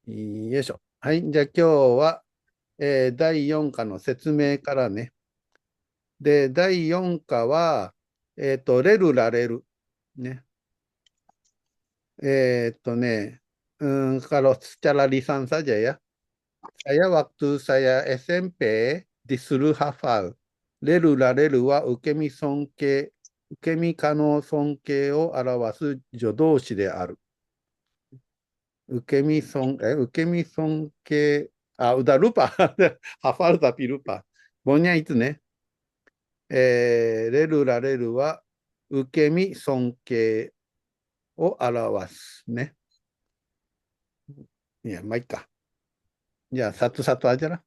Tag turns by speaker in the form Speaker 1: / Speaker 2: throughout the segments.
Speaker 1: よいしょ。はい。じゃあ今日は、第4課の説明からね。で、第4課は、レルラレル。ね。ね、kalau secara lisan saja ya, saya waktu saya SMP disuruh hafal. Leru lareru wa ukemi sonke, ukemi kano sonke o arawasu jodoshi de aru. Ukemi sonke, udah lupa. Hafal tapi lupa. Pokoknya itu nih. レルラレルは受け身尊敬を表すね。いや、まあいいか。じゃあ、さっとさっとあじゃら。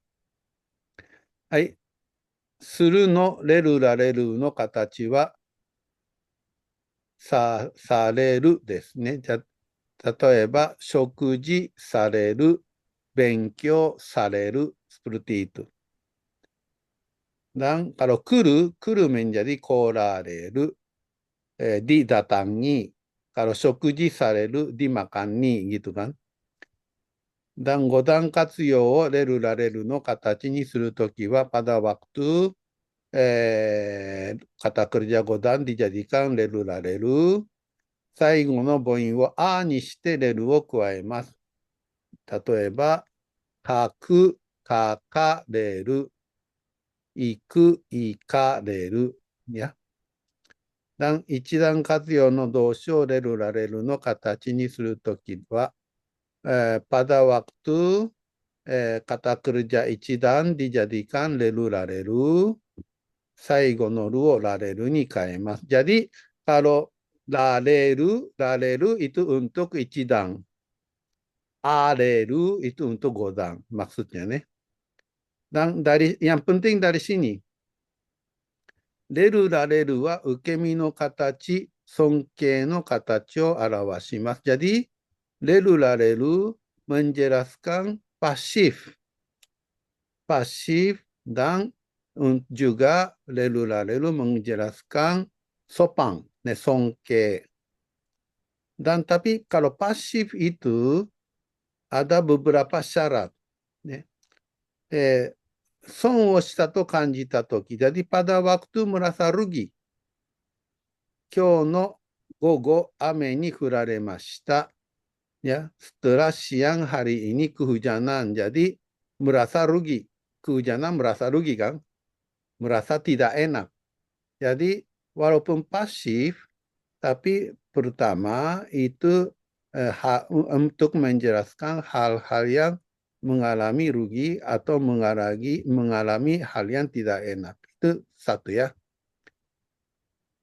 Speaker 1: はい。するのレルラレルの形はされるですね。じゃ例えば、食事される、勉強される、seperti itu. Dan kalau 来る menjadi 来られる、didatangi. Kalau 食事される、dimakani gitu kan. Dan 語段活用をレルラレルの形にするときは、pada waktu kata kerja 語段 dijadikan レルラレル。最後の母音をあにしてレルを加えます。例えば、書く、書かれる、行く、行かれる。や。一段活用の動詞をレルラレルの形にするときは、pada waktu kata kerja 一段 dijadikan レルラレル。最後のルをラレルに変えます。Jadi, kalau ラレル itu untuk 一段。areru itu untuk 五段。maksudnyaね。Dan yang penting dari sini, レルラレルは受け身の形、尊敬の形を表します。Jadi, レルラレル menjelaskan pasif. Pasif dan juga leru lalu menjelaskan sopan, songke. Dan tapi kalau pasif itu ada beberapa syarat. Sonをしたと感じたとき、jadi pada waktu merasa rugi. 今日の午後、雨に降られました。Ya, setelah siang hari ini kehujanan. Jadi merasa rugi. Kehujanan merasa rugi kan? Merasa tidak enak. Jadi walaupun pasif, tapi pertama itu untuk menjelaskan hal-hal yang mengalami rugi atau mengalami hal yang tidak enak. Itu satu ya.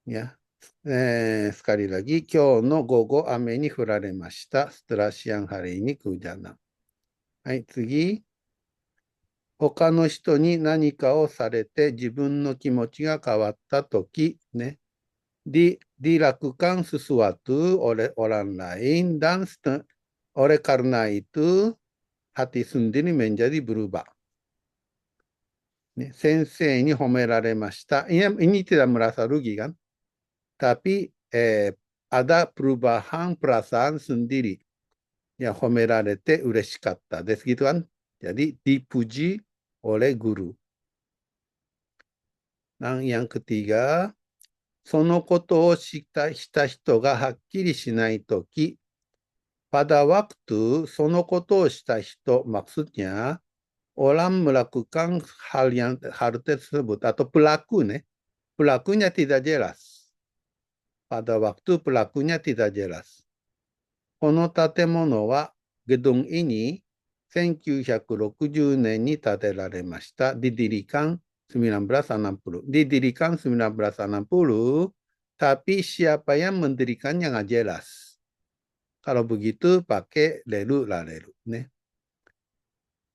Speaker 1: Ya. Sekali lagi, 今日の午後雨に降られました。setelah siang hari ini kehujanan. はい、次。他の人に何かをされて自分の気持ちが変わったとき、ね。dilakukan sesuatu oleh orang lain dan oleh karena itu hati sendiri menjadi berubah. ね、先生に褒められました。Ini tidak merasa rugi kan? Tapi ada perubahan perasaan sendiri. Ya, 褒められて嬉しかったですgitu kan? Jadi dipuji oleh guru. Nah, yang ketiga, そのことをした人がはっきりしないとき、pada waktu そのことをした人、maksudnya orang melakukan hal tersebut atau pelaku nih, pelakunya tidak jelas. Pada waktu pelakunya tidak jelas. この建物は、gedung ini 1960年に建てられました。didirikan 1960. Didirikan 1960, tapi siapa yang mendirikannya nggak jelas. Kalau begitu pakai lelu lalelu.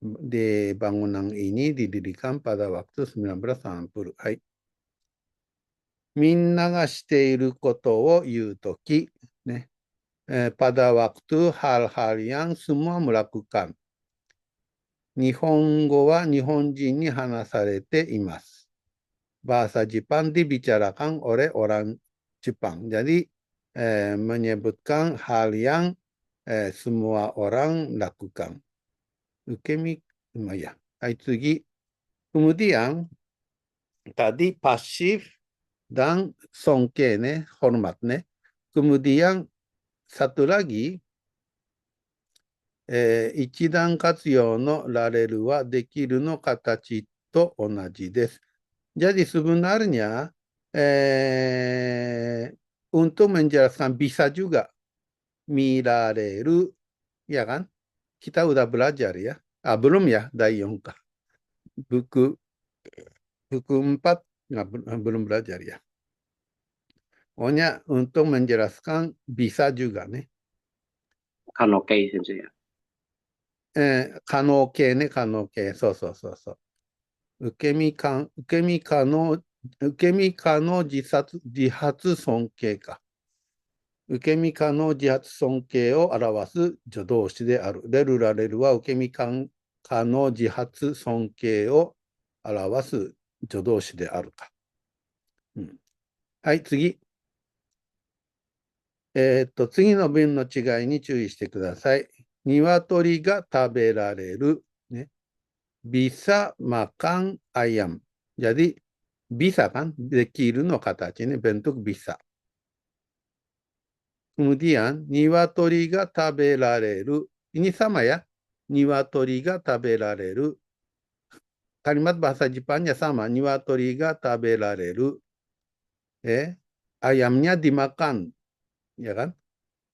Speaker 1: Di bangunan ini didirikan pada waktu 1960. Hai. みんながしていることを言うとき、ね。pada waktu hal-hal yang semua melakukan. 日本語は日本人に話されています。Bahasa Jepang dibicarakan oleh orang Jepang. Jadi menyebutkan hal yang semua orang lakukan. ya. Hai,次. Kemudian, tadi pasif dan songke nih, hormat nih. Kemudian, satu lagi, 一段活用のラレルはできるの形と同じです。Jadi sebenarnya untuk menjelaskan bisa juga mirarelu, ya kan? Kita udah belajar ya. Belum ya, Daiyonka. Buku buku 4 belum belajar ya. Pokoknya untuk menjelaskan bisa juga nih.
Speaker 2: Kanoke sensei ya.
Speaker 1: 可能形ね、可能形。そうそうそうそう。受け身可能、受け身可能自発尊敬か。受け身可能自発尊敬を表す助動詞である。レルラレルは受け身可能自発尊敬を表す助動詞であるか。はい、次。次の文の違いに注意してください。鶏が食べられる。ね。bisa makan ayam. Jadi, bisa kan? できるの形ね。bentuk bisa. Kemudian, 鶏が食べられる。Ini sama ya. 鶏が食べられる。Kalimat bahasa Jepangnya sama. 鶏が食べられる。ayamnya dimakan. Ya kan?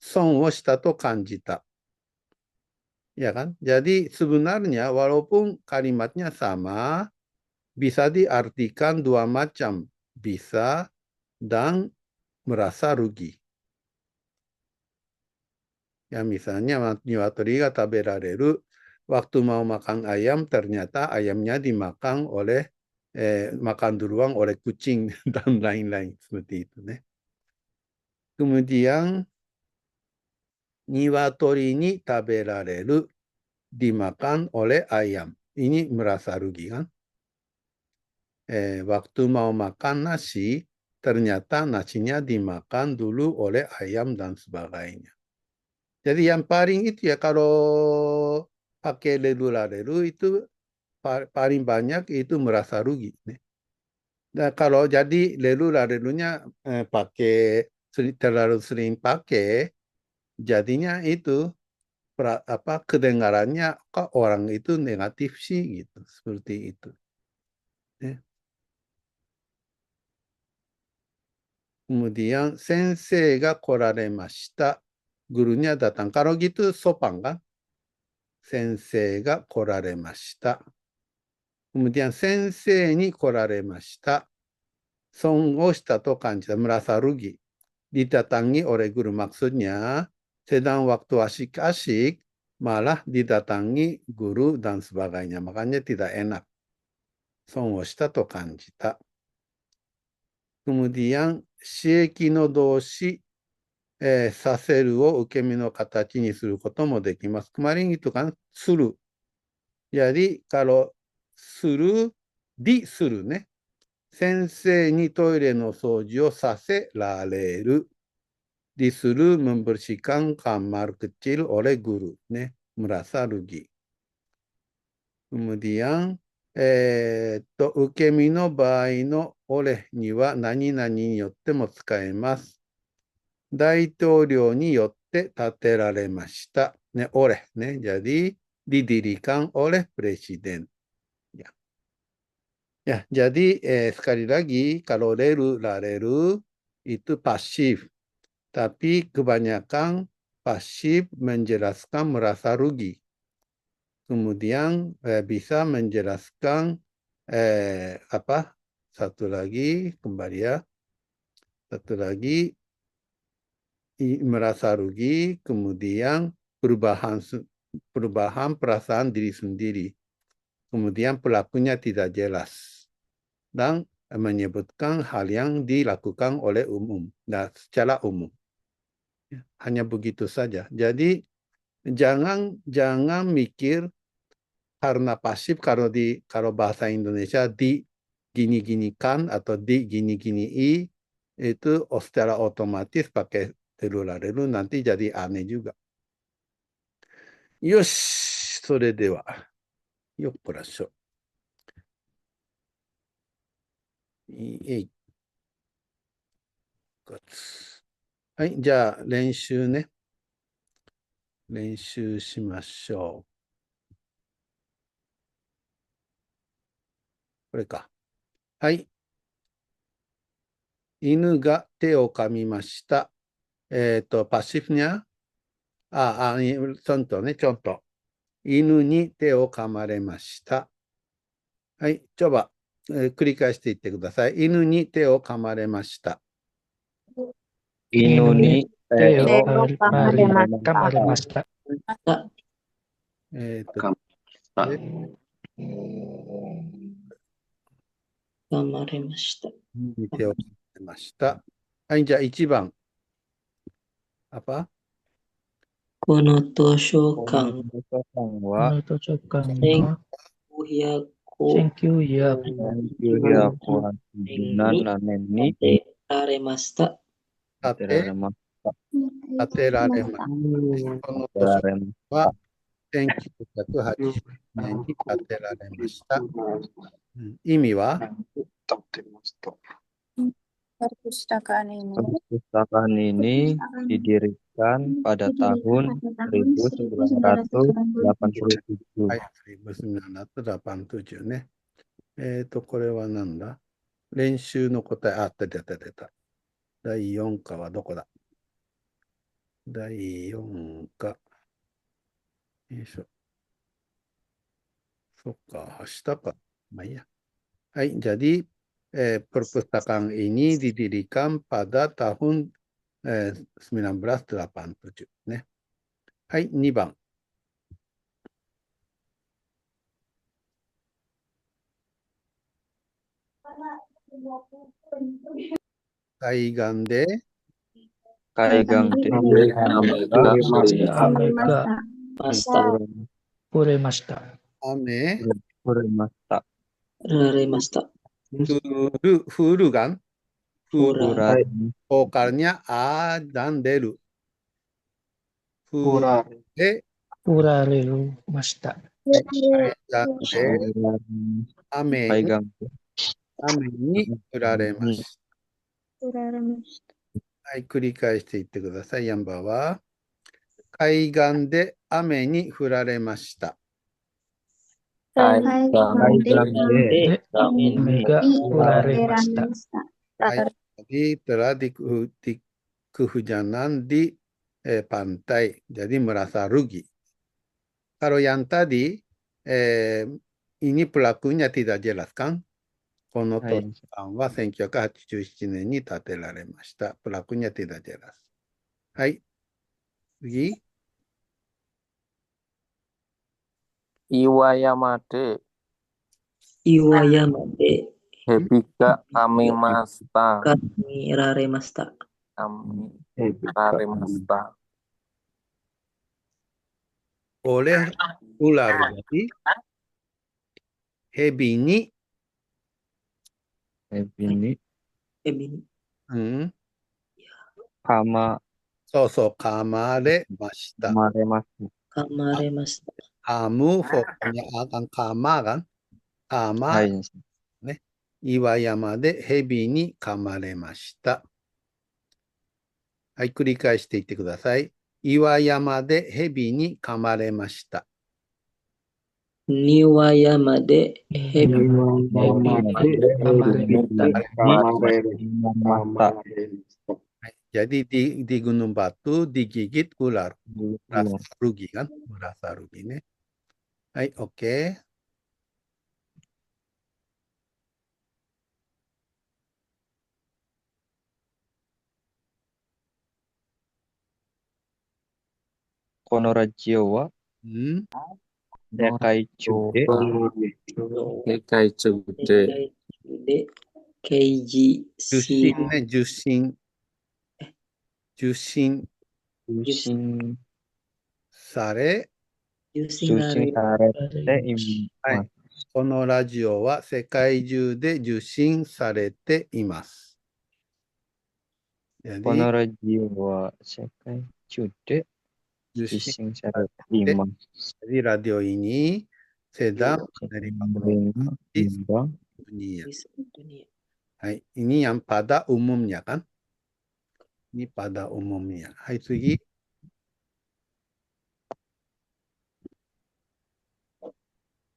Speaker 1: 損をしたと感じた。Ya kan? Jadi sebenarnya walaupun kalimatnya sama, bisa diartikan dua macam. Bisa dan merasa rugi. Ya misalnya niwatori ga taberareru, waktu mau makan ayam ternyata ayamnya dimakan oleh makan duluan oleh kucing dan lain-lain seperti itu nih. Kemudian niwatori ni taberareru dimakan oleh ayam. Ini merasa rugi kan? Waktu mau makan nasi, ternyata nasinya dimakan dulu oleh ayam dan sebagainya. Jadi yang paling itu ya kalau pakai lelu-lelu itu paling banyak itu merasa rugi. Nah, kalau jadi lelu-lelunya pakai terlalu sering pakai, jadinya itu kedengarannya kok orang itu negatif sih gitu, seperti itu. Kemudian, 先生が来られました。gurunya datang. Kalau gitu sopan kan? 先生が来られました。Kemudian, 先生に来られました。損をしたと感じた。merasa rugi. Didatangi oleh guru. Maksudnya, sedang waktu asyik-asyik, malah didatangi guru dan sebagainya. Makanya tidak enak. 損をしたと感じた。Kemudian, 刺激の動詞、させるを受け身の形にすることもできます。Kemarin itu kan, する。Jadi, kalau する、するね。先生にトイレの掃除をさせられる。disuruh membersihkan kamar kecil oleh guru. Ne, merasa rugi. Kemudian, 受け身の場合のolehには何々によっても使えます。大統領によって建てられました。ね、oleh ね。jadi didirikan oleh presiden. Ya. Ya, jadi sekali lagi kalau relu, relu itu pasif. Tapi kebanyakan pasif menjelaskan merasa rugi. Kemudian bisa menjelaskan satu lagi kembali ya. Satu lagi merasa rugi, kemudian perubahan perasaan diri sendiri. Kemudian pelakunya tidak jelas. Dan menyebutkan hal yang dilakukan oleh umum. Dan secara umum. Hanya begitu saja. Jadi jangan mikir karena pasif kalau bahasa Indonesia di gini-ginikan atau di gini-gini itu secara otomatis pakai relu nanti jadi aneh juga. Yosh, それでは、よっこらしょ。はい、じゃあ練習ね。練習しましょう。これか。はい。犬が手を噛みました。パシフニャちょんとね、ちょんと。犬に手を噛まれました。はい、coba、繰り返していってください。犬に手を噛まれました。
Speaker 3: 犬に手を
Speaker 4: 噛まれました。
Speaker 2: 噛
Speaker 5: まれました。
Speaker 1: に手を噛まれました。はい、じゃあ1番。Apa?
Speaker 5: この図書館
Speaker 3: は1987年に
Speaker 5: 建てられました。
Speaker 1: 建てられました。この図書館は1980年に建てられました。意味は
Speaker 4: Perpustakaan
Speaker 3: ini didirikan pada tahun 1987.
Speaker 1: はい、1987ね。これはなんだ？練習の答え、出た。第4課はどこだ？第4課。よいしょ。そっか、明日か。まあいいや。はい、jadi perpustakaan ini didirikan pada tahun 1987ね。はい、2番。海岸で
Speaker 3: 海岸で雨が降れました。
Speaker 1: Furugan.
Speaker 5: Furan.
Speaker 1: Vokalnya A dan Deru.
Speaker 3: Furaremashita.
Speaker 1: Ameに降られました。はい、繰り返していってください。ヤンバーは海岸で雨に降られました。
Speaker 3: 海岸で雨が降られました。
Speaker 1: Jadi telah di kehujanan di pantai, jadi merasa rugi. Kalau yang tadi ini pelakunya tidak jelas kan? この図書館は1987年に建てられました。pelakunya tidak jelas。はい。次。
Speaker 6: Iwayama de hebi ga kamimashita.
Speaker 5: Kamiraremashita.
Speaker 1: Oleh ular. Jadi hebi ni kamaremashita. Kamu fokusnya akan kama kan? Kamaね。岩山で蛇に噛まれました。はい、繰り返していってください。岩山で蛇に噛まれました。
Speaker 5: 岩山で蛇に噛まれました。
Speaker 1: Jadi di Gunung Batu digigit ular. Merasa rugi kan? Merasa rugi nih. Hai, oke.
Speaker 3: Konoradio wa Jushinされ
Speaker 1: はい。このラジオは世界中で受信されています。
Speaker 3: このラジオは世界中で Bising sarete imas.
Speaker 1: Jadi radio ini sedang menerima propagasi
Speaker 3: Imbang.
Speaker 1: dunia.
Speaker 5: Di seluruh dunia.
Speaker 1: Hai, ini yang pada umumnya kan? Ini pada umumnya. Hai, Sugi.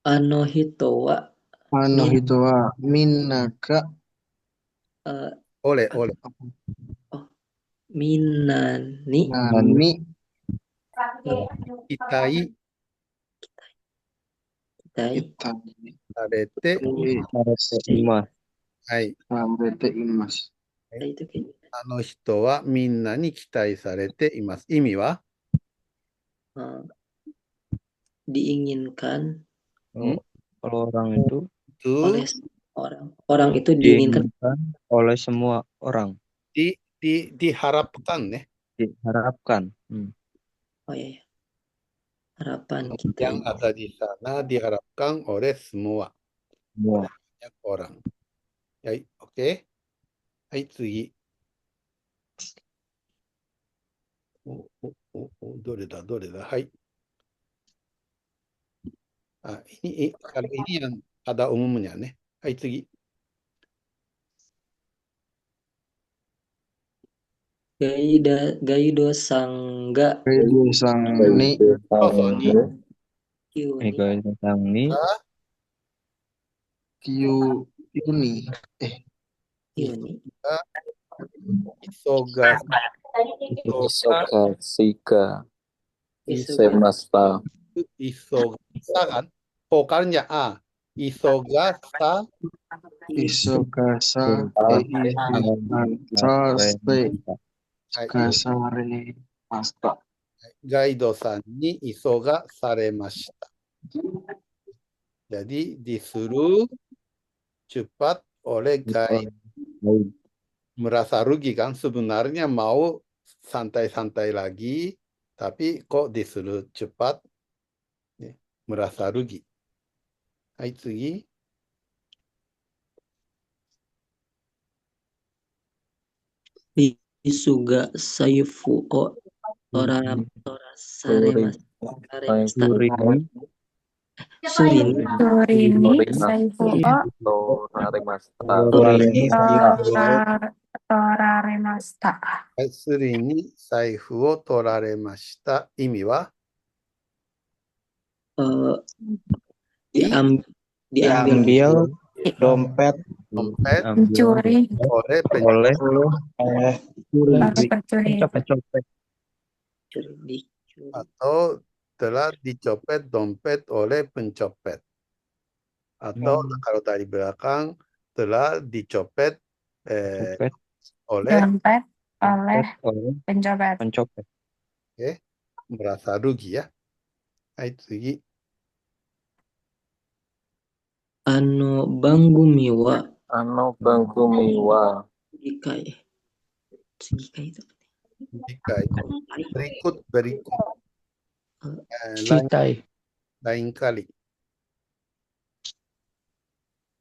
Speaker 5: Anohito wa
Speaker 7: Minaka
Speaker 1: Oleh.
Speaker 5: minani
Speaker 7: nani
Speaker 1: Kitai
Speaker 5: tai
Speaker 7: itai
Speaker 1: sarete.
Speaker 3: Sarete imas.
Speaker 1: Hai.
Speaker 7: sarete imas.
Speaker 5: tai itu kayak
Speaker 1: あの人はみんなに期待されています。意味は
Speaker 5: diinginkan
Speaker 3: Kalau orang itu
Speaker 5: oleh orang itu diinginkan
Speaker 3: diinginkan oleh semua orang.
Speaker 1: diharapkan ya.
Speaker 3: Diharapkan.
Speaker 5: oh ya harapan kita
Speaker 1: Yang ada di sana diharapkan oleh semua
Speaker 3: Semua.
Speaker 1: banyak orang. Ya, oke. Hai, 次。どれだはい。kalau ini yang pada umumnya nih. Hai, 次。
Speaker 5: Gaido sangga
Speaker 7: Sang ni
Speaker 5: Kyuni
Speaker 3: Ega sang ni
Speaker 7: Kyuni
Speaker 5: Kyuni
Speaker 1: Isoga
Speaker 6: Sika semesta.
Speaker 1: Isogasa kan? Vokalnya A. Isogasa
Speaker 7: Isogasa Kasare Masta
Speaker 1: Gaido-san ni isoga saremashita. Jadi disuruh cepat oleh guide. Merasa rugi kan? Sebenarnya mau santai-santai lagi, tapi kok disuruh cepat, merasa rugi. Hai, 次。
Speaker 5: Isuga Saifu Tora Saremasta Surini
Speaker 4: Turini Saifu Toraremasta.
Speaker 1: Surini Saifu wo toraremashita. 意味は
Speaker 5: diambil
Speaker 7: dompet
Speaker 4: Mencuri
Speaker 1: oleh
Speaker 4: pencuri
Speaker 3: copet-copet.
Speaker 1: atau telah dicopet dompet oleh pencopet. Atau kalau dari belakang telah dicopet oleh
Speaker 4: dompet oleh pencopet.
Speaker 1: merasa rugi ya. Hai, 次。
Speaker 5: Ano Banggumiwa Gikai itu
Speaker 1: berikut
Speaker 3: Citai.
Speaker 1: lain kali.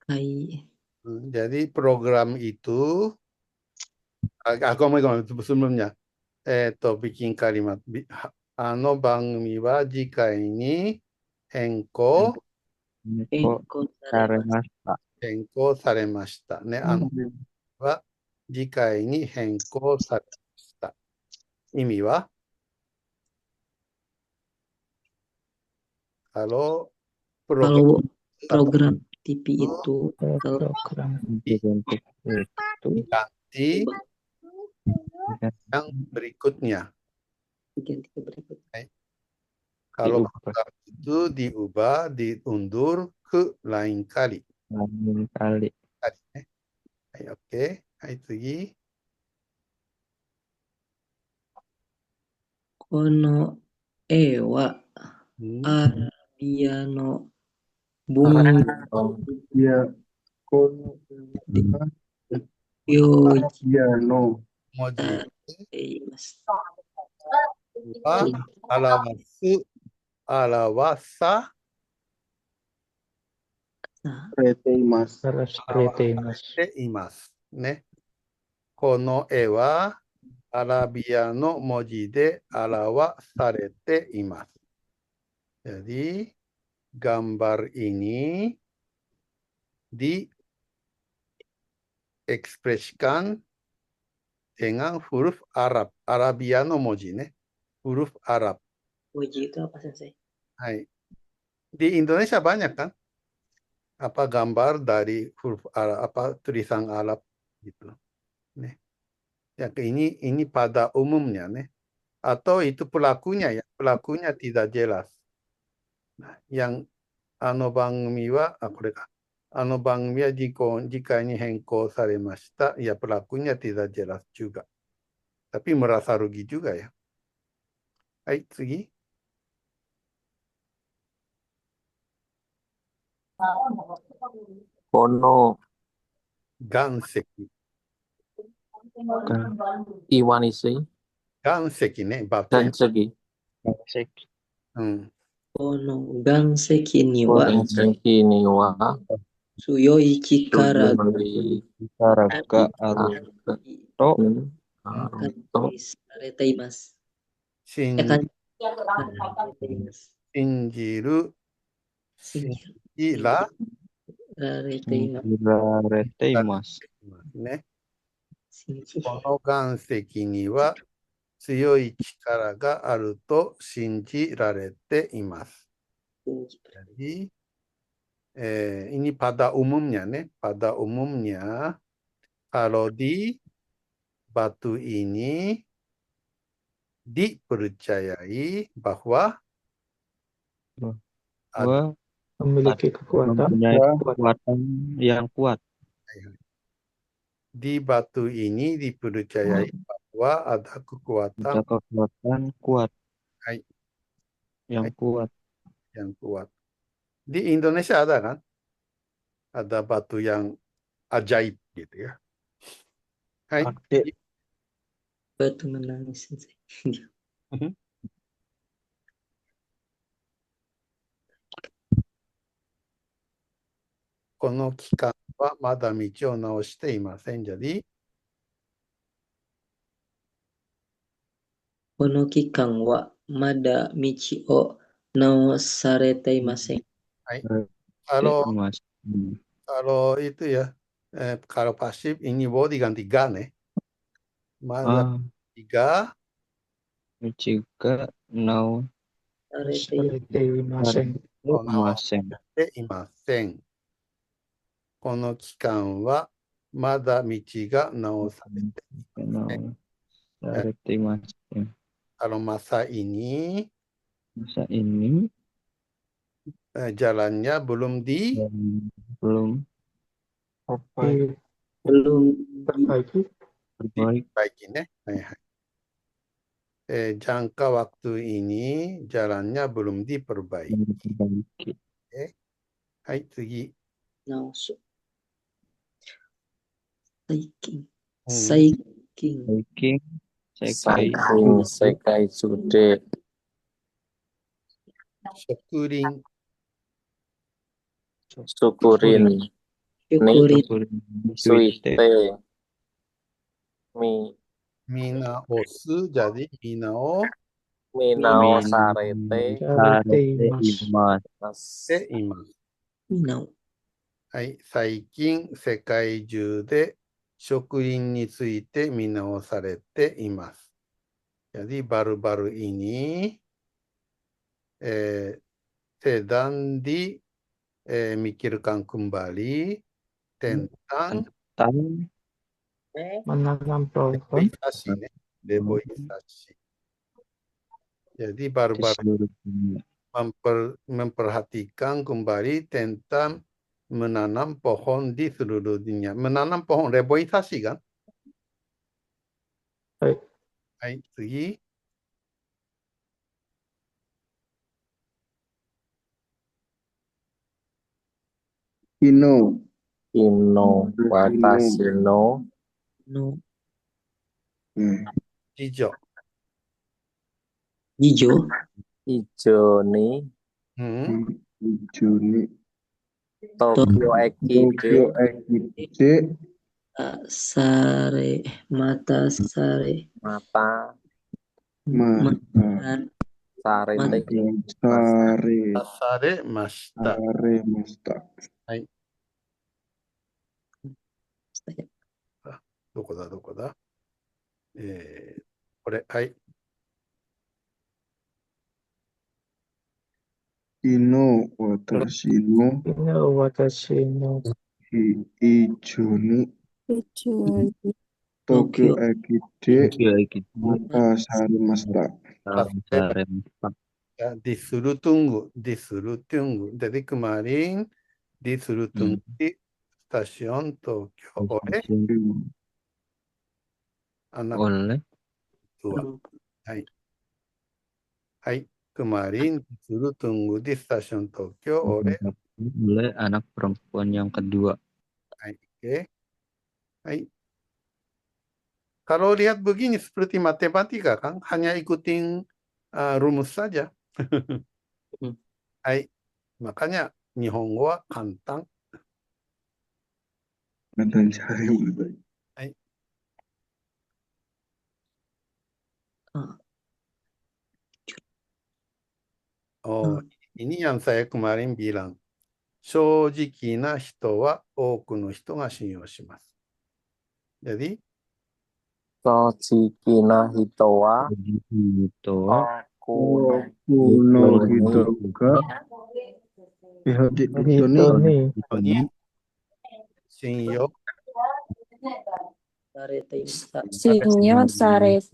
Speaker 5: Kai
Speaker 1: Jadi program itu aku mau sebelumnya bikin kalimat ano bangumi wa jikai ni henko saremashitaね。は次回に変更されました。意味は kalau
Speaker 5: program TV itu
Speaker 1: diganti yang berikutnya. Kalau program itu diubah, diundur ke lain kali. Oke. Hai, 次。
Speaker 5: Kono Ewa Arabiano Bung
Speaker 7: Yojiano
Speaker 1: alawasa
Speaker 3: Reteimas.
Speaker 1: ね。この絵はアラビアの文字で表されています。Jadi, gambar ini diekspresikan dengan huruf Arab. Arabia no moji ne. Huruf Arab.
Speaker 5: Puji itu apa sensei?
Speaker 1: Hai. Di Indonesia banyak kan? Apa gambar dari huruf Arab, apa tulisan Arab gitu. Nih. Yang ini pada umumnya nih. Atau itu pelakunya ya. Pelakunya tidak jelas. Nah, yang番組は、これか。番組は次回に変更されました。Ya, pelakunya tidak jelas juga. Tapi merasa rugi juga ya. Hai,次.
Speaker 6: Kono
Speaker 1: 岩石。
Speaker 6: Iwanisi
Speaker 1: 岩石ね、バテン。
Speaker 6: Ganseki.
Speaker 1: うん。
Speaker 5: 岩石には
Speaker 6: Ganseki ni wa
Speaker 5: 強い力が
Speaker 6: Suyoi
Speaker 7: 力あると
Speaker 5: 感じされています。
Speaker 1: 信
Speaker 5: 感じされています。
Speaker 1: じる、
Speaker 5: 信
Speaker 1: じら
Speaker 5: られています。
Speaker 7: られています。
Speaker 1: ね。
Speaker 5: 信じ
Speaker 1: この岩石には強い力があると信じられています。Jadi, ini pada umumnya nih, pada umumnya kalau di batu ini dipercayai bahwa
Speaker 7: Bahwa
Speaker 3: Memiliki kekuatan
Speaker 7: mempunyai kekuatan yang kuat.
Speaker 1: di batu ini dipercayai bahwa ada kekuatan
Speaker 7: Ada kekuatan kuat.
Speaker 1: Hai.
Speaker 7: Yang kuat.
Speaker 1: yang kuat. Di Indonesia ada kan? Ada batu yang ajaib gitu ya. Hai.
Speaker 3: Aktif.
Speaker 5: batu menangis. Sensei.
Speaker 1: この期間はまだ道を直していません。Jadi,
Speaker 5: この期間はまだ道を直されていません。
Speaker 1: kalau
Speaker 7: Mas.
Speaker 1: kalau itu ya, kalau pasif ini wo diganti ga nih. Mada tiga,
Speaker 7: Jika now
Speaker 5: されています。
Speaker 3: されていません。
Speaker 7: masing
Speaker 1: ていません。この期間はまだ道が直されていません。
Speaker 7: now sarete masing.
Speaker 1: Kalau masa ini
Speaker 7: Masa ini
Speaker 1: jalannya belum
Speaker 7: belum
Speaker 5: belum
Speaker 3: Perbaiki.
Speaker 7: berbaik.
Speaker 1: diperbaiki nih. Jangka waktu ini jalannya belum diperbaiki.
Speaker 7: Diperbaiki.
Speaker 1: Hai, 次。
Speaker 5: 直す。最近。
Speaker 1: うん
Speaker 5: 最近。
Speaker 7: Saiking
Speaker 6: Saiking Sekai Sude
Speaker 1: 植林
Speaker 6: Syukurin
Speaker 5: Syukuri
Speaker 6: Suite Mi
Speaker 1: mina osu jadi minao
Speaker 6: Minao Sarete
Speaker 7: sarete imas.
Speaker 1: te imasu.
Speaker 5: なお。
Speaker 1: はい、最近世界中で植林について見直されています。Jadi baru-baru ini sedang dimikirkan kembali tentang
Speaker 7: Tentang
Speaker 3: Menanam pohon.
Speaker 1: reboisasi, reboisasi. Jadi
Speaker 7: di
Speaker 1: baru-baru
Speaker 7: seluruh dunia.
Speaker 1: memperhatikan kembali tentang menanam pohon di seluruh dunia. Menanam pohon reboisasi kan?
Speaker 3: Baik.
Speaker 1: Hai, 次。
Speaker 7: Ino.
Speaker 6: Ino Watashi no
Speaker 5: の
Speaker 1: Hijau.
Speaker 5: 以上
Speaker 6: Ijo ni
Speaker 7: Juni.
Speaker 6: Tokyo Eki de
Speaker 7: Ekide
Speaker 5: sare mata sare
Speaker 6: Mata
Speaker 7: Mata
Speaker 6: sarete
Speaker 7: sare
Speaker 1: Saremashita.
Speaker 7: saremashita.
Speaker 1: どこだこれ、はい。
Speaker 7: Ino watashi no
Speaker 3: watashi no
Speaker 7: ijo ni Tokyo Ekide mata sarimashita.
Speaker 1: Ya, Disrutungu. Jadi kemarin Disrutungu di stasiun Tokyo oleh anak tua. Hai. Hai. Kemarin Disrutungu di stasiun Tokyo oleh
Speaker 3: anak perempuan yang kedua.
Speaker 1: Hai. Oke. Hai. Kalau lihat begini seperti matematika kan, hanya ikutin rumus saja. Hai. Makanya Nihongo wa kantang.
Speaker 7: Dan sarimashita.
Speaker 1: Hai. Oh, ini yang saya kemarin bilang. 正直な人は多くの人が信用します。Jadi,
Speaker 6: Sojiki na hito wa
Speaker 7: Kuno
Speaker 6: hito
Speaker 7: hitoga hitoni
Speaker 1: ini Shinyo
Speaker 4: Shinyo saremasu.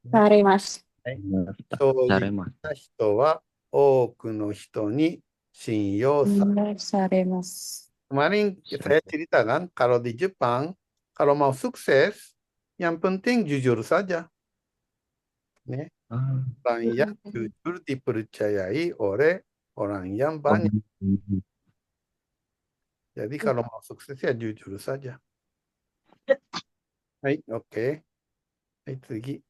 Speaker 1: Saremasu. 正直な人は多くの人に信用される。
Speaker 4: Saremasu.
Speaker 1: Kemarin saya ceritakan, kalau di Jepang, kalau mau sukses, yang penting jujur saja. Nih, orang yang jujur dipercayai oleh orang yang banyak. Jadi kalau mau sukses ya jujur saja. Hai, oke. Hai,次.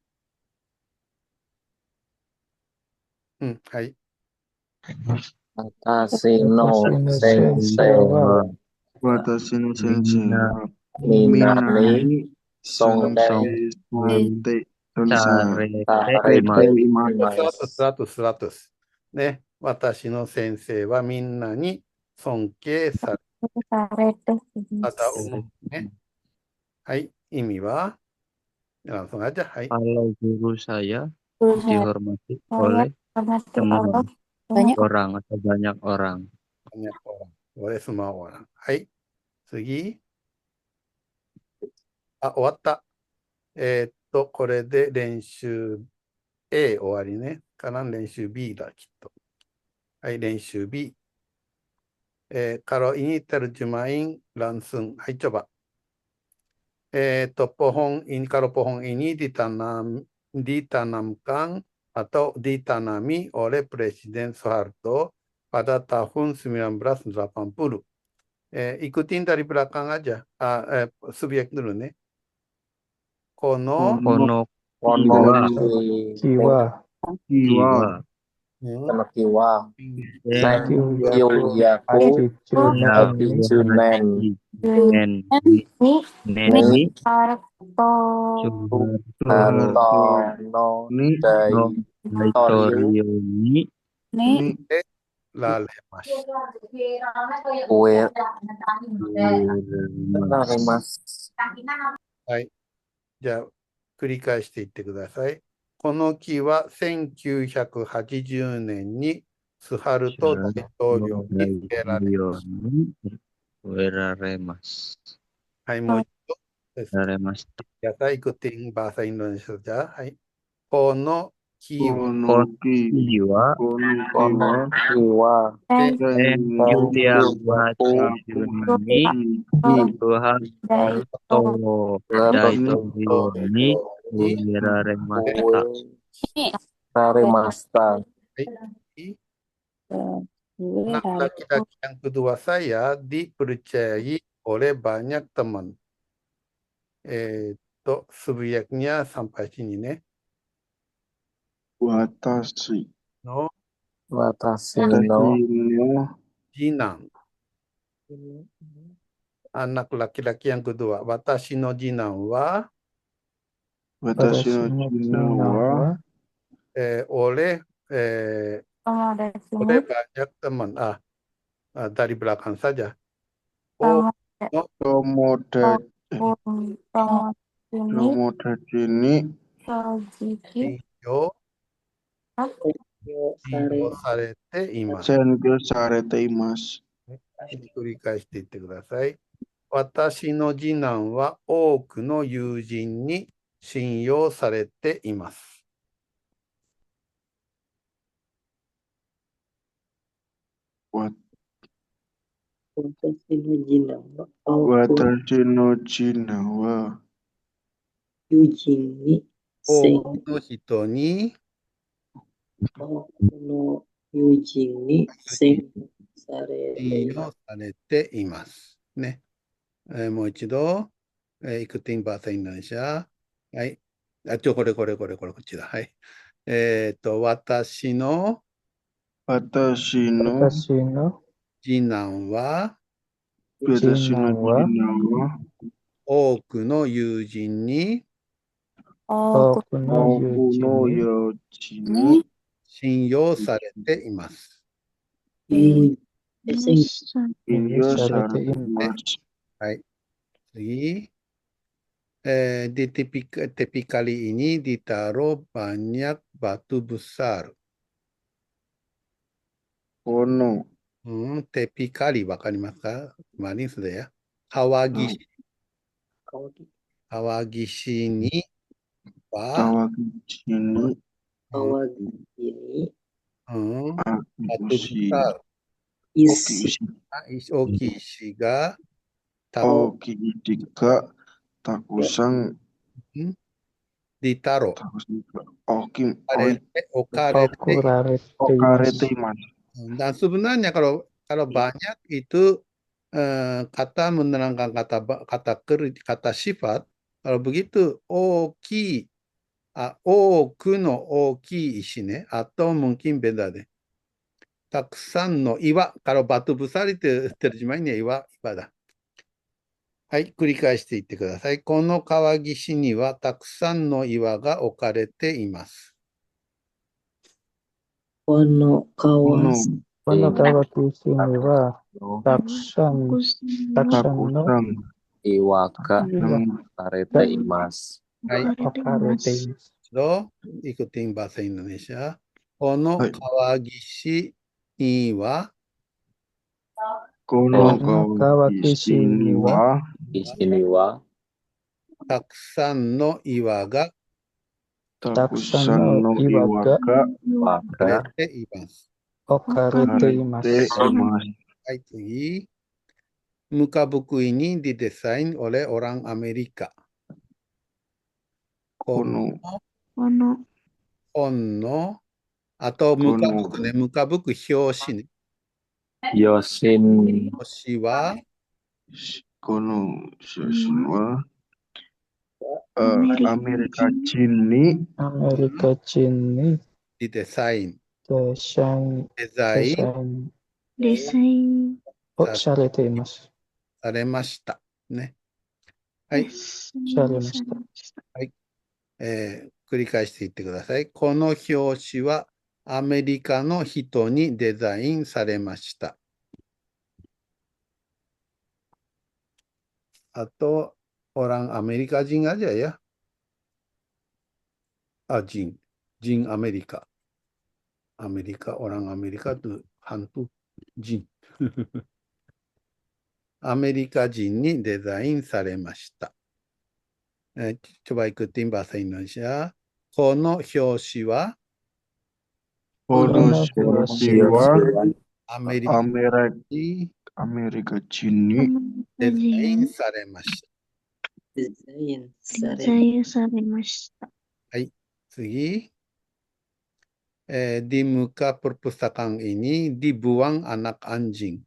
Speaker 1: Hai.
Speaker 6: Watashi no sensei wa
Speaker 7: watashi no sensei wa
Speaker 6: minani
Speaker 7: sonsei
Speaker 6: sarete imasu.
Speaker 1: 100。ね、私の先生はみんなに尊敬される。Pada umum. ね。はい、意味は langsung aja. Hai.
Speaker 3: Kalau guru saya dihormati oleh semua orang atau banyak orang.
Speaker 1: Banyak orang. Oleh semua orang. Hai. 次。終わった。これで練習 A 終わりね。から練習 B だ、きっと。はい、練習 B。Kalau ini terjemahin langsung. Hai, coba. Kalau pohon ini ditanamkan atau ditanami oleh Presiden Soeharto pada tahun 1980. Ikutin dari belakang aja. Subjek dulu nih. Kono
Speaker 3: Kiwa.
Speaker 6: Kiwa Senkyuyaku Ekijunen Ni Hartono Daitoryo Ni Lalemas.
Speaker 1: はい。じゃあ、繰り返していってください。この木は1980年にスハルト大統領に植えられました。はい、もう一度です。Ya saya ikutin bahasa Indonesia saja. Hai. Kono kiwa Nah, laki-laki yang kedua saya dipercayai oleh banyak teman. Subjeknya sampai sini nih.
Speaker 7: Watashi
Speaker 1: No
Speaker 6: Watashi no
Speaker 1: Jinan. anak laki-laki yang kedua. Watashi no jinan wa
Speaker 7: Watashi no jinan wa
Speaker 1: oleh
Speaker 4: Tomodachi
Speaker 1: banyak teman. Dari belakang saja. Oh, no,
Speaker 7: Tomodachi
Speaker 4: Tomodachi
Speaker 7: ni
Speaker 4: Sojiki
Speaker 1: yo
Speaker 5: Sare
Speaker 1: sarete imasu.
Speaker 7: senkyo sarete imasu.
Speaker 1: 繰り返していってください。私の次男は多くの友人に信用されています。
Speaker 5: Watashi no jinan wa
Speaker 7: Watashi no jinan wa
Speaker 5: yujin ni
Speaker 1: 多
Speaker 5: sen
Speaker 1: くの人に
Speaker 5: no yujin ni sen
Speaker 1: 信
Speaker 5: sarete
Speaker 1: 用されています。ね。もう一度、イクティンバーサインドネシャ。はい。これ、こっちだ。はい。私の
Speaker 7: 私の
Speaker 6: 私の
Speaker 1: 次男は
Speaker 7: 私の次男は
Speaker 1: 多くの友人に
Speaker 6: 多くの
Speaker 7: 多
Speaker 6: 友
Speaker 7: くの
Speaker 6: 人に
Speaker 7: 友人に
Speaker 1: 信用されています。
Speaker 5: yujin sen
Speaker 7: 信用されています。
Speaker 1: はい。次. Di tepi kali ini ditaruh banyak batu besar.
Speaker 7: この
Speaker 1: tepi kali わかりますか? Kemarin sudah ya. Kawah Gishi ni
Speaker 7: Kawagishi ni
Speaker 1: batu besar.
Speaker 5: isi
Speaker 1: Oki ishi ga
Speaker 7: Oki ishi ga takusan
Speaker 1: ditaruh.
Speaker 7: Okarete imasu.
Speaker 1: Dan sebenarnya kalau banyak itu kata menerangkan kata sifat. Kalau begitu oki, oku no oki ishi ne, atau mungkin beda deh. Taksan no iwa, kalau batu besar itu terjemahnya iwa da. はい、繰り返していってください。この川岸にはたくさんの岩が置かれています。
Speaker 5: この川
Speaker 6: 岸にはたくさんの
Speaker 3: 岩が置かれています。
Speaker 1: はい。
Speaker 6: 置かれています。
Speaker 1: ikutin bahasa Indonesia. この川岸には
Speaker 7: この川岸には
Speaker 1: たくさんの岩が
Speaker 6: たくさんの岩が
Speaker 1: 置かれています。
Speaker 6: 置かれています。
Speaker 1: はい、次. Muka buku ini didesain oleh orang Amerika. Kono atau muka buku ne, muka buku hyoshi ne. Hyoshi wa
Speaker 7: Amerika Chin ni
Speaker 1: didesain.
Speaker 6: されています。
Speaker 1: されました。ね。はい。
Speaker 6: されました。
Speaker 1: はい。繰り返していってください。この表紙はアメリカの人にデザインされました。あと、orang Amerika Jin aja ya. Jin Amerika. Orang Amerika itu hantu Jin. アメリカ人にデザインされました。coba ikutin bahasa Indonesia. この表紙はアメリカ人にデザインされました。はい、次. Di muka perpustakaan ini dibuang anak anjing.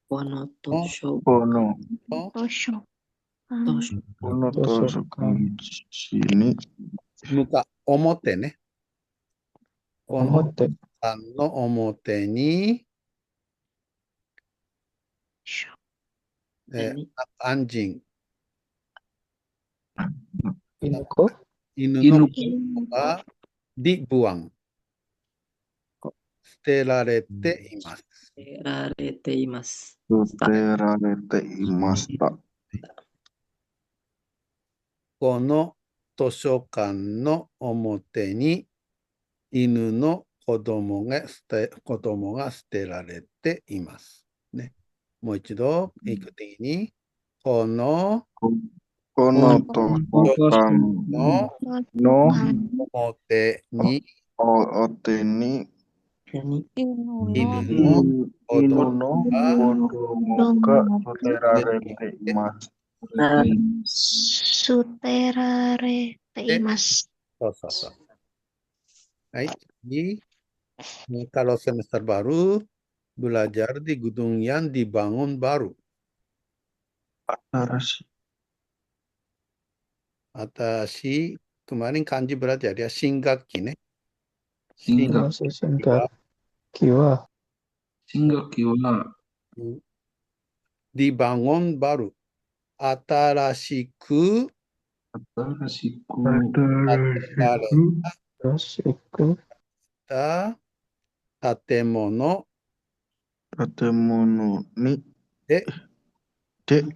Speaker 5: この図書
Speaker 7: この
Speaker 1: 表ね。このの表に
Speaker 5: Ani.
Speaker 1: anjing.
Speaker 6: Inuko.
Speaker 1: Inu no kodomo ga dibuang. Suterarete imasu.
Speaker 5: Rarete imasu.
Speaker 7: Suterarete imasta.
Speaker 1: この図書館の表に犬の子供が捨てられています。ね、もう一度、行く的に、この
Speaker 7: Kono tosokan
Speaker 1: の
Speaker 7: no
Speaker 1: 表に
Speaker 7: ote ni
Speaker 5: Ani.
Speaker 1: 犬
Speaker 7: inu
Speaker 1: の子
Speaker 7: inu
Speaker 1: 供
Speaker 7: no
Speaker 1: が
Speaker 7: kodomo ga suterarete imasu.
Speaker 4: Suterarete imasu.
Speaker 1: そうそうそう。はい、次。Kalau semester baru, belajar di gedung yang dibangun baru.
Speaker 7: Arashi.
Speaker 1: Atashi, kemarin kanji belajar ya, Shingaki ne.
Speaker 6: Shingaki wa
Speaker 3: Shingaki wa
Speaker 1: Dibangun baru. Atarashiku
Speaker 3: atarashiku
Speaker 6: Rashiku
Speaker 1: ta tatemono
Speaker 7: Tatemono ni
Speaker 1: de
Speaker 7: de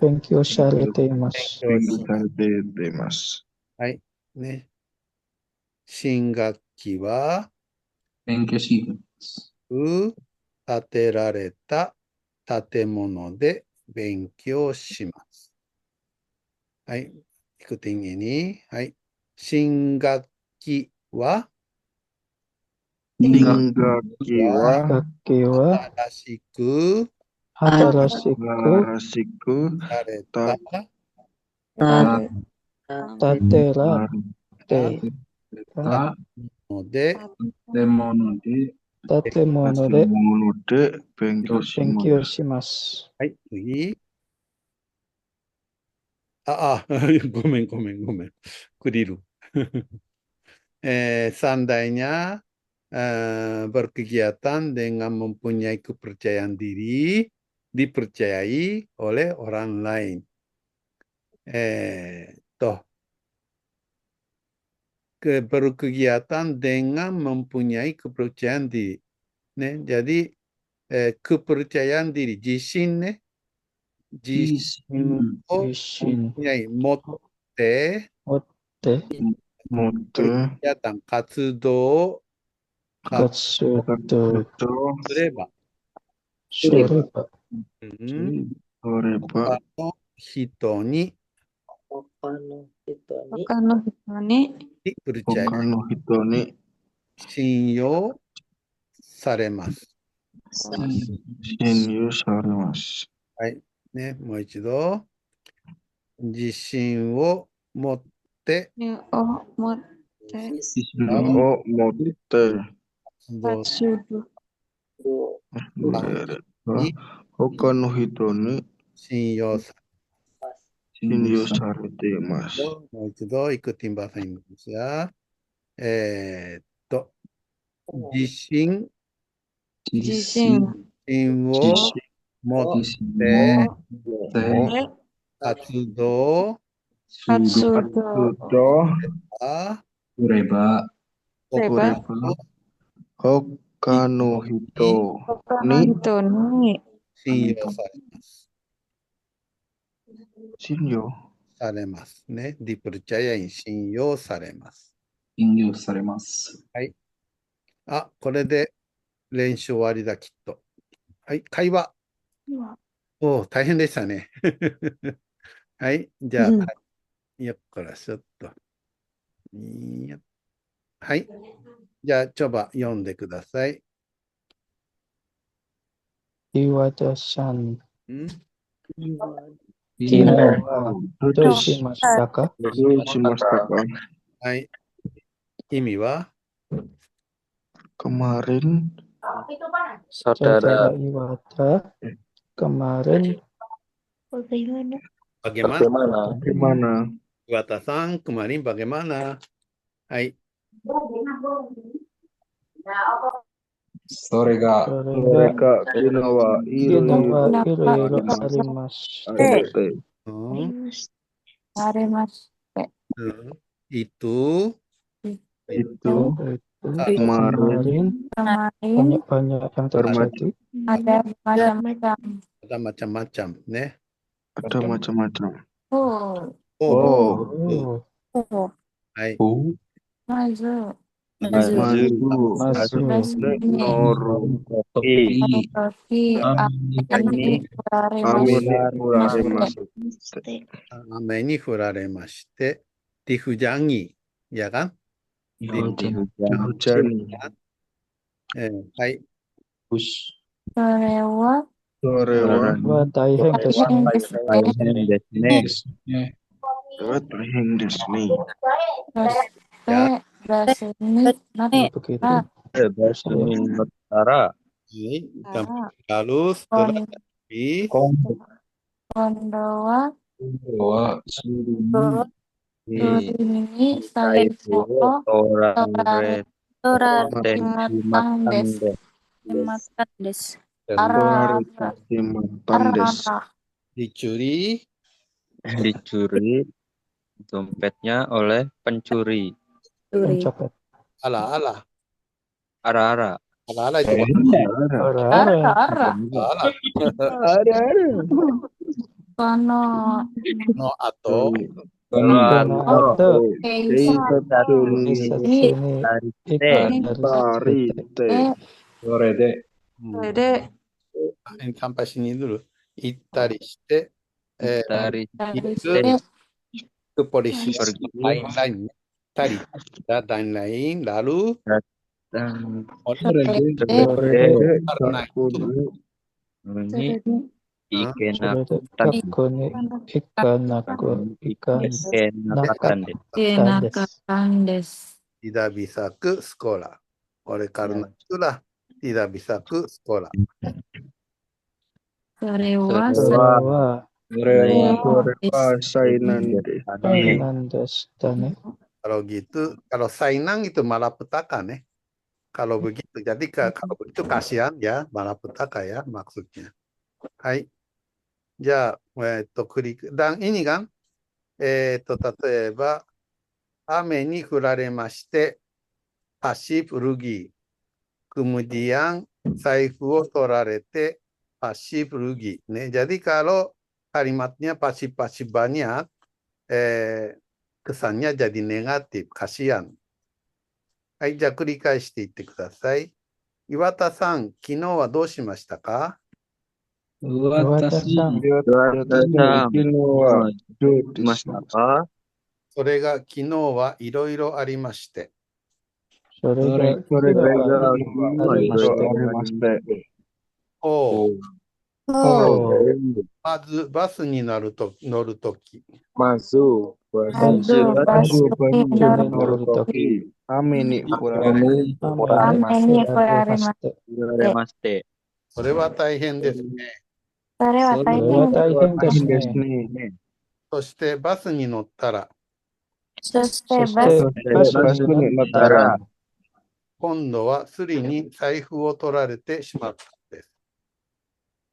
Speaker 6: Benkyo sharete imasu.
Speaker 7: benkyou imasu.
Speaker 1: はい。ね。新学期は、
Speaker 3: Benkyo shimasu.
Speaker 1: 建てられた建物で勉強します。はい。行く点に、はい。新学期は、
Speaker 7: Shingaki wa
Speaker 6: Shingaki wa
Speaker 1: 新しく
Speaker 6: hatarashiku
Speaker 1: された
Speaker 6: taterate
Speaker 1: ので、
Speaker 3: Demono de
Speaker 6: tatemono de
Speaker 7: mono de benkyou
Speaker 6: benkyo
Speaker 7: shimasu.
Speaker 6: shimasu.
Speaker 1: はい、次。ごめん。クリル。Seandainya berkegiatan dengan mempunyai kepercayaan diri, dipercayai oleh orang lain. Berkegiatan dengan mempunyai kepercayaan diri. Jadi kepercayaan diri, jishin ne. Jishinを
Speaker 6: Jishin
Speaker 1: 持って
Speaker 6: motte
Speaker 1: berkegiatan 活動
Speaker 6: katsudo
Speaker 1: すれば、
Speaker 6: shoreba
Speaker 7: Soreba
Speaker 1: 他の人に
Speaker 5: Oka no hito ni.
Speaker 4: 他の人に
Speaker 1: percaya,
Speaker 7: oka no hito ni
Speaker 1: 信用されます。
Speaker 7: shinryu saremasu.
Speaker 1: はい。ね、もう一度。自信を持って
Speaker 4: を持って
Speaker 7: を持って
Speaker 1: 活動
Speaker 4: する
Speaker 7: 触れれば他の人に
Speaker 1: 信用さ
Speaker 7: 信用されています。
Speaker 1: れる。もう一度、ikutin bahasa Indonesia。自信を持って活動は
Speaker 3: すれば
Speaker 7: 他の人に
Speaker 1: 信用されます。
Speaker 7: 信用
Speaker 1: されますね。dipercayai 信用されます。
Speaker 3: 信用されます。
Speaker 1: はい。これで練習終わりだ、きっと。はい、会話。大変でしたね。はい、じゃあ、よっからちょっと。はい。じゃあ、ちょば読んでください。
Speaker 6: Iwata-san
Speaker 7: 昨日
Speaker 6: kino wa どうしましたか？
Speaker 7: どうしましたか？
Speaker 1: はい。意味は
Speaker 7: Kemarin
Speaker 6: Saudara Iwata kemarin
Speaker 1: bagaimana?
Speaker 7: bagaimana?
Speaker 1: Iwata-san kemarin bagaimana? Hai.
Speaker 7: それが昨日はいろいろありまし
Speaker 1: うん。Itu
Speaker 7: kemarin
Speaker 6: banyak-banyak yang terjadi.
Speaker 4: Ada macam-macam.
Speaker 1: ada macam-macam, ne?
Speaker 7: ada macam-macam.
Speaker 4: Oh.
Speaker 7: Oh,
Speaker 1: Hai.
Speaker 4: Mazu.
Speaker 7: Mazu, Noru,
Speaker 4: Toki.
Speaker 3: Ini
Speaker 7: Amine uraremasu.
Speaker 1: Ame ni furaremashite dihujangi, ya kan?
Speaker 7: Dihujani.
Speaker 1: Hai.
Speaker 4: Sorewa.
Speaker 7: Sorewa
Speaker 6: Daiheng desu.
Speaker 3: Daiheng desu ne.
Speaker 7: Daiheng desu ne.
Speaker 4: Basuni.
Speaker 6: Begitu.
Speaker 3: Basuni Notara.
Speaker 1: Lalu setelah dari
Speaker 4: Kondowa.
Speaker 3: Surimi.
Speaker 4: Ini saya
Speaker 3: Torare. Dicuri dompetnya oleh pencuri.
Speaker 6: Pencopet.
Speaker 1: ala-ala.
Speaker 3: Ara-ara.
Speaker 1: Ala-ala itu no atau sampai sini dulu. Ittari shite ke polisi lain-lain tadi dan lain lalu karena itu
Speaker 3: ini
Speaker 1: tidak bisa ke sekolah. Oleh karena itulah tidak bisa ke sekolah. Kalau gitu, kalau sainang itu malapetaka nih. Kalau begitu, jadi kalau begitu kasihan ya, malapetaka ya maksudnya. Hai. Ya, dan ini kan, 例えば、雨に降られまして、pasti rugi. Kemudian財布を取られて、pasti rugi. Jadi kalau kalimatnya pasti banyak, kesannya jadi negatif, kasihan. はい、じゃあ繰り返していってください。岩田さん、昨日はどうしましたか？それが昨日はいろいろありまして。まずバスに乗るとき。それは大変ですね。そしてバスに乗ったら、今度はスリに財布を取られてしまったんです。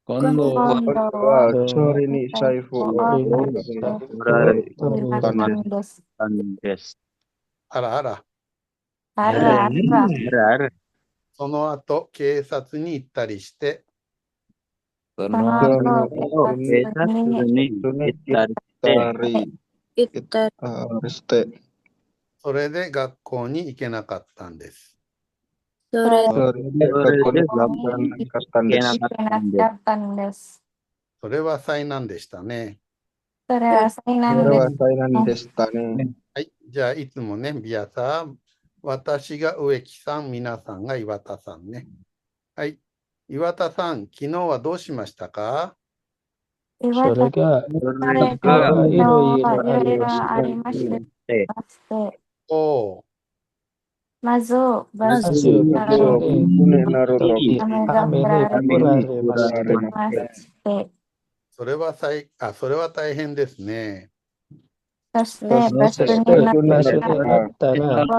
Speaker 7: 今度はチョリに財布を取られたんです。
Speaker 1: あらあら。その後、警察に行ったりして、それで学校に行けなかったんです。それは災難でしたね。はい、じゃあいつもね、ビアさん、私が植木さん、皆さんが岩田さんね。はい、岩田さん、昨日はどうしましたか？
Speaker 6: それがいろいろありまして。
Speaker 4: まず、バス
Speaker 6: に乗るとき、雨に降られまして。
Speaker 1: それは大変ですね。
Speaker 4: そしてバス
Speaker 6: そし
Speaker 4: に
Speaker 6: て
Speaker 4: なっ
Speaker 6: バスに
Speaker 4: たら、
Speaker 6: なったら、
Speaker 4: 今度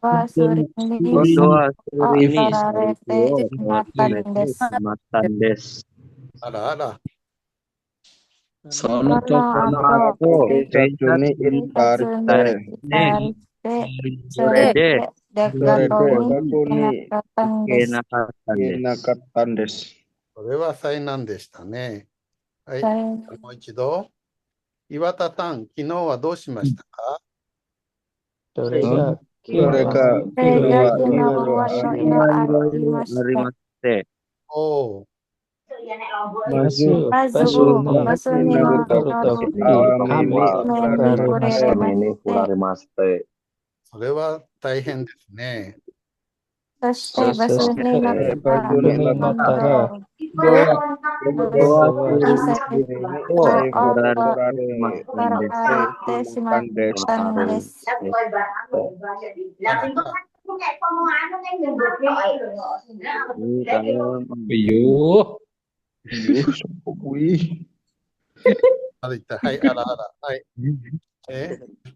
Speaker 4: はスリに
Speaker 3: Kondo wa suri ni
Speaker 4: 取られてしまったんです。
Speaker 3: matan des.
Speaker 1: あらあら。
Speaker 5: そ
Speaker 4: そ
Speaker 5: の時
Speaker 4: の後、
Speaker 7: 警察に行ったり
Speaker 4: 警察に
Speaker 7: して、
Speaker 4: 行ったりして、そ
Speaker 3: Sore
Speaker 4: れ
Speaker 3: de
Speaker 4: で学
Speaker 7: それで
Speaker 4: 校に
Speaker 7: 学校
Speaker 4: 行けな
Speaker 7: に
Speaker 4: かったんで
Speaker 3: ke
Speaker 4: す。
Speaker 3: na katan
Speaker 7: 行け
Speaker 3: des.
Speaker 7: なかったんです。
Speaker 1: それは災難でしたね。はい。
Speaker 4: それ
Speaker 1: もう一度。岩田さん、昨日はどうしましたか？
Speaker 6: それが、昨日
Speaker 7: それ
Speaker 6: は
Speaker 7: が
Speaker 6: い
Speaker 4: それ
Speaker 6: ろい
Speaker 4: が昨日
Speaker 6: ろありま
Speaker 4: はい
Speaker 6: し
Speaker 4: ろい
Speaker 3: い
Speaker 4: ろあ
Speaker 3: ろい
Speaker 4: りま
Speaker 3: ろあり
Speaker 4: して、
Speaker 3: まして、
Speaker 1: おう。
Speaker 7: まず、
Speaker 4: まず
Speaker 6: バスに
Speaker 4: バスに
Speaker 7: 乗る
Speaker 4: 乗
Speaker 7: と
Speaker 4: るとき、
Speaker 7: 雨に
Speaker 4: 雨に降られまして、
Speaker 1: それは大変ですね。
Speaker 4: そしてバス
Speaker 6: そして
Speaker 4: に乗っ
Speaker 7: バ
Speaker 4: た
Speaker 7: スに乗
Speaker 6: なっ
Speaker 7: った
Speaker 6: たら、
Speaker 3: 今度は
Speaker 6: 今度は
Speaker 4: 財布を
Speaker 7: 財布を取られ
Speaker 4: 取られてしまったんです。
Speaker 6: Ayuh.
Speaker 1: はい、あらあら。はい。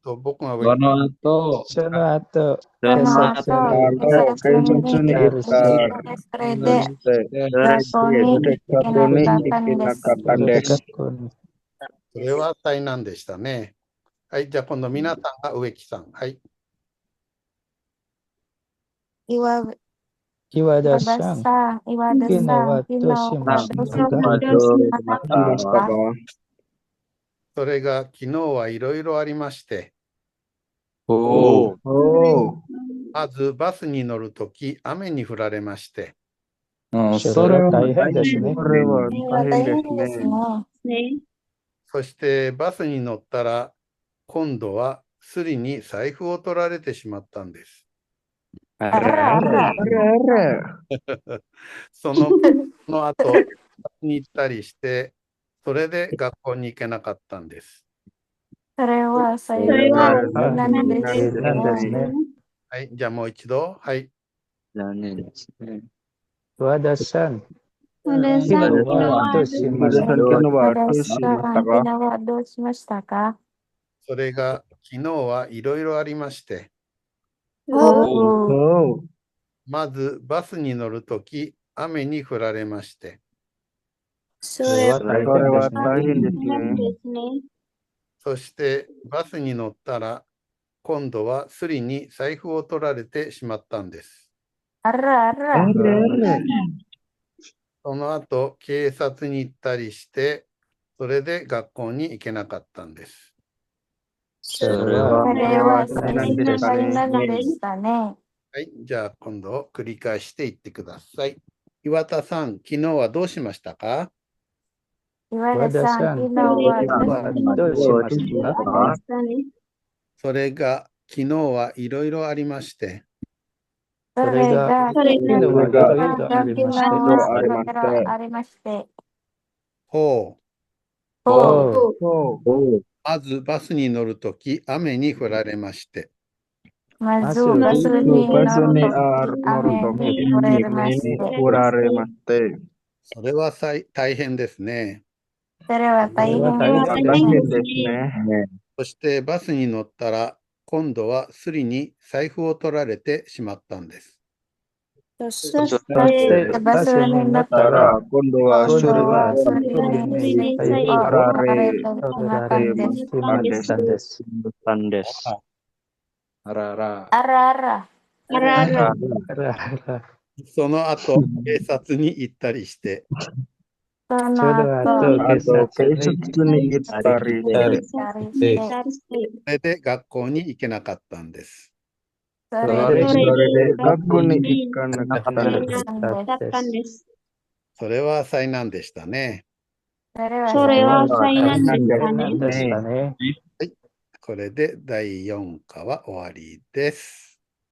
Speaker 1: 僕が上
Speaker 5: Sono
Speaker 6: So na ato,
Speaker 4: その
Speaker 6: kesat
Speaker 4: 後、
Speaker 6: suri,
Speaker 4: 警察に
Speaker 6: tarise,
Speaker 4: それで
Speaker 7: して、
Speaker 4: 学校に行けなかったんです。
Speaker 6: suri kakun.
Speaker 1: それは災難でしたね。はい、じゃあ今度皆さんが植木さん。はい。
Speaker 4: 岩
Speaker 6: Iwada
Speaker 4: 田
Speaker 6: san,
Speaker 4: さん、岩田さん、
Speaker 6: ginawa
Speaker 4: 昨日
Speaker 6: to
Speaker 4: は
Speaker 6: si
Speaker 4: どうし
Speaker 6: Masta.
Speaker 4: ましたか？
Speaker 1: それが昨日はいろいろありまして、
Speaker 3: Oh,
Speaker 1: まずバスに乗るとき雨に降られまして、
Speaker 6: それは大変ですね。
Speaker 7: これは
Speaker 4: これは大
Speaker 7: 大変です
Speaker 4: 変です
Speaker 7: ね。
Speaker 4: ね。
Speaker 1: そしてバスに乗ったら今度はスリに財布を取られてしまったんです。
Speaker 4: あらあら。
Speaker 7: あれ、
Speaker 1: その後、バスに行ったりして、それで学校に行けなかったんです。
Speaker 4: それは災
Speaker 6: は
Speaker 4: 難で
Speaker 6: 災難です
Speaker 4: すね。
Speaker 6: ね。
Speaker 1: はい、じゃあもう一度。はい。
Speaker 3: 残念ですね。
Speaker 6: Iwada san,
Speaker 3: Pada
Speaker 6: ginawa to si
Speaker 7: 皆さん
Speaker 6: Masta.
Speaker 7: 昨日は
Speaker 4: 岩田
Speaker 7: どうし
Speaker 4: さ
Speaker 7: ました
Speaker 4: ん、昨
Speaker 7: か？
Speaker 4: 日はどうしましたか？
Speaker 1: それが昨日はいろいろありまして、
Speaker 7: おう、
Speaker 1: まずバスに乗るとき雨に降られまして、
Speaker 6: それは大
Speaker 7: これは
Speaker 6: 変ですね。
Speaker 7: 大変ですね。
Speaker 1: そしてバスに乗ったら今度はスリに財布を取られてしまったんです。
Speaker 4: あらあら。
Speaker 1: その後警察に行ったりして、それで学校に行けなかったんです。
Speaker 6: それは
Speaker 4: それは
Speaker 7: 災難でしたね。
Speaker 4: 災難でしたね。
Speaker 1: はい、じゃあ今度繰り返していってください。岩田さん、昨日はどうしましたか？
Speaker 4: 岩田さん、昨日は
Speaker 6: どうしましたか？
Speaker 1: それが昨日はいろいろありまして、
Speaker 4: それが
Speaker 6: 昨日はいろいろありまして。
Speaker 4: ありまして、
Speaker 1: ほう。
Speaker 6: おう、
Speaker 1: まずバスに乗るとき雨に降られまして、
Speaker 4: まずバスに乗るとき雨に降られまして、
Speaker 7: 降られまして、
Speaker 1: それは大変ですね。
Speaker 4: それは大変
Speaker 7: 大変
Speaker 4: で
Speaker 7: ですね。
Speaker 1: そしてバスに乗ったら今度はスリに財布を取られてしまったんです。
Speaker 6: そしてバスになったら、
Speaker 7: 今度は
Speaker 6: 今
Speaker 7: それ
Speaker 6: 度は
Speaker 7: は
Speaker 6: それに財布を取られてしまったんです。
Speaker 3: Bukan des.
Speaker 4: あらあら。
Speaker 1: その後警察に行ったりして、
Speaker 4: そ
Speaker 6: そ
Speaker 4: の
Speaker 6: の
Speaker 4: 後、
Speaker 6: 後、
Speaker 7: あと警
Speaker 6: 警
Speaker 7: 察に行ったりして、
Speaker 1: それで学校に行けなかったんです。
Speaker 4: そ
Speaker 7: それで学校に行かなかったんです。
Speaker 1: それは災難でしたね。
Speaker 4: それは
Speaker 6: 災難でしたね。
Speaker 1: これで第4課は終わりです。